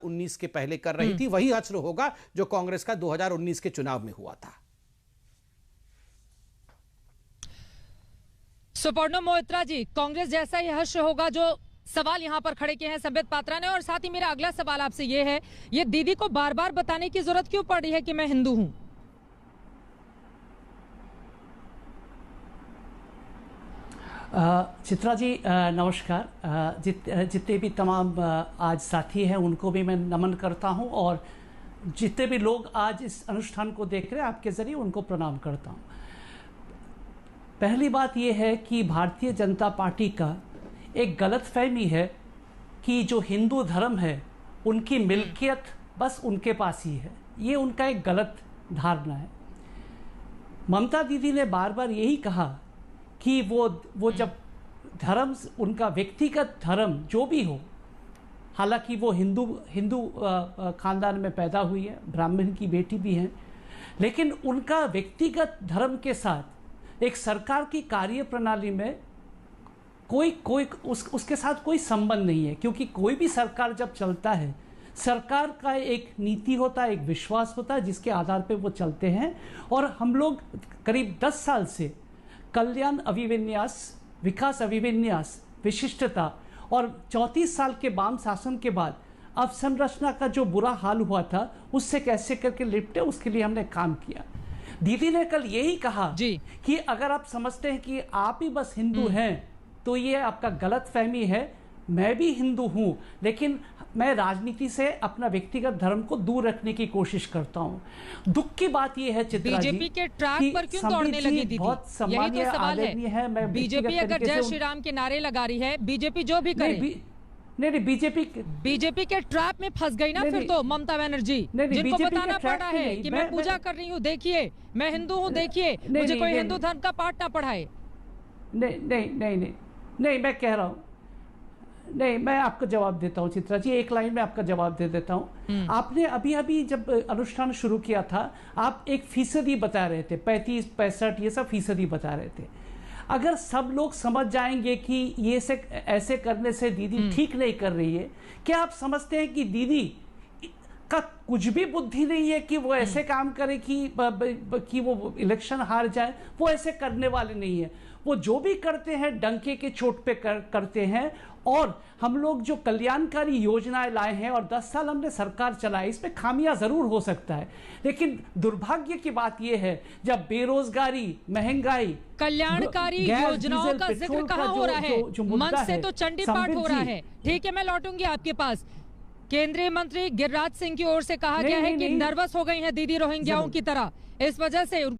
19 के पहले कर रही थी, वही हश्र होगा जो कांग्रेस का 2019 के चुनाव में हुआ था। सुपर्णो मोइत्रा जी, कांग्रेस जैसा ही हश्र होगा जो सवाल यहां पर खड़े किए हैं संबित पात्रा ने। और साथ ही मेरा अगला सवाल आपसे ये है, ये दीदी को बार बार बताने की जरूरत क्यों पड़ रही है कि मैं हिंदू हूं? चित्रा जी नमस्कार। जितने भी तमाम आज साथी हैं उनको भी मैं नमन करता हूं, और जितने भी लोग आज इस अनुष्ठान को देख रहे हैं आपके ज़रिए उनको प्रणाम करता हूं। पहली बात यह है कि भारतीय जनता पार्टी का एक गलतफहमी है कि जो हिंदू धर्म है उनकी मिल्कियत बस उनके पास ही है। ये उनका एक गलत धारणा है। ममता दीदी ने बार बार यही कहा कि वो जब धर्म, उनका व्यक्तिगत धर्म जो भी हो, हालांकि वो हिंदू खानदान में पैदा हुई है, ब्राह्मण की बेटी भी हैं, लेकिन उनका व्यक्तिगत धर्म के साथ एक सरकार की कार्य प्रणाली में उसके साथ कोई संबंध नहीं है। क्योंकि कोई भी सरकार जब चलता है, सरकार का एक नीति होता है, एक विश्वास होता है जिसके आधार पर वो चलते हैं। और हम लोग करीब 10 साल से कल्याण अभिविन्यास, विकास अभिविन्यास, विशिष्टता और 34 साल के वाम शासन के बाद अवसंरचना का जो बुरा हाल हुआ था उससे कैसे करके निपटे, उसके लिए हमने काम किया। दीदी ने कल यही कहा कि अगर आप समझते हैं कि आप ही बस हिंदू हैं तो ये आपका गलतफहमी है। मैं भी हिंदू हूं, लेकिन मैं राजनीति से अपना व्यक्तिगत धर्म को दूर रखने की कोशिश करता हूं। दुख की बात यह है चित्रा जी, बीजेपी के ट्रैक पर क्यों दौड़ने लगी दीदी? बहुत सम्मानीय आदरणीय है। मैं बीजेपी अगर जय श्री राम के नारे लगा रही है, बीजेपी जो भी करे, नहीं बीजेपी के ट्रैप में फंस गई ना फिर तो ममता बनर्जी, जिनको बताना पड़ा है कि मैं पूजा कर रही हूँ, देखिए मैं हिंदू हूँ, देखिए मुझे कोई हिंदू धर्म का पाठ ना पढ़ाए। नहीं, मैं कह रहा हूँ, नहीं, मैं आपको जवाब देता हूं चित्रा जी, एक लाइन में आपका जवाब दे देता हूं। आपने अभी जब अनुष्ठान शुरू किया था, आप 1% बता रहे थे, 35, 65 ये सब फीसदी बता रहे थे। अगर सब लोग समझ जाएंगे कि ये ऐसे करने से दीदी ठीक नहीं कर रही है, क्या आप समझते हैं कि दीदी का कुछ भी बुद्धि नहीं है कि वो ऐसे काम करे कि वो इलेक्शन हार जाए? वो ऐसे करने वाले नहीं है। वो जो भी करते हैं डंके के चोट पे करते हैं। और हम लोग जो कल्याणकारी योजनाएं लाए हैं और 10 साल हमने सरकार चलाई, इसमें खामियां जरूर हो सकता है, लेकिन दुर्भाग्य की बात यह है जब बेरोजगारी, महंगाई, कल्याणकारी योजनाओं का जिक्र कहां हो रहा है? मंच से तो चंडी पाठ हो रहा है। ठीक है, मैं लौटूंगी आपके पास। केंद्रीय मंत्री गिरिराज सिंह की ओर से कहा गया है कि नर्वस हो गई हैं दीदी रोहिंग्याओं की तरह, इस वजह से